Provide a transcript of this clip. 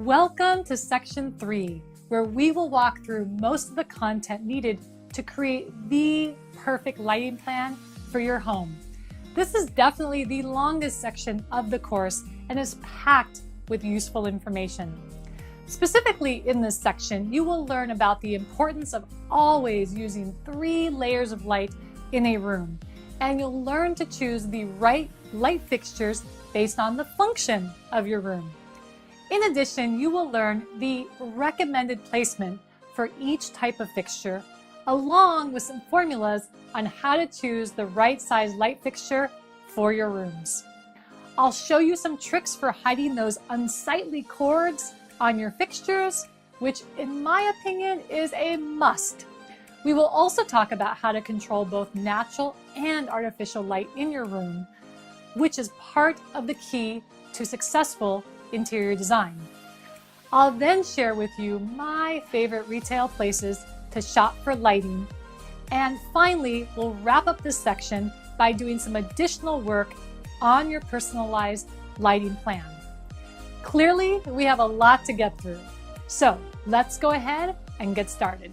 Welcome to Section 3, where we will walk through most of the content needed to create the perfect lighting plan for your home. This is definitely the longest section of the course and is packed with useful information. Specifically in this section, you will learn about the importance of always using 3 layers of light in a room, and you'll learn to choose the right light fixtures based on the function of your room. In addition, you will learn the recommended placement for each type of fixture, along with some formulas on how to choose the right size light fixture for your rooms. I'll show you some tricks for hiding those unsightly cords on your fixtures, which in my opinion is a must. We will also talk about how to control both natural and artificial light in your room, which is part of the key to successful interior design. I'll then share with you my favorite retail places to shop for lighting. And finally, we'll wrap up this section by doing some additional work on your personalized lighting plan. Clearly, we have a lot to get through. So let's go ahead and get started.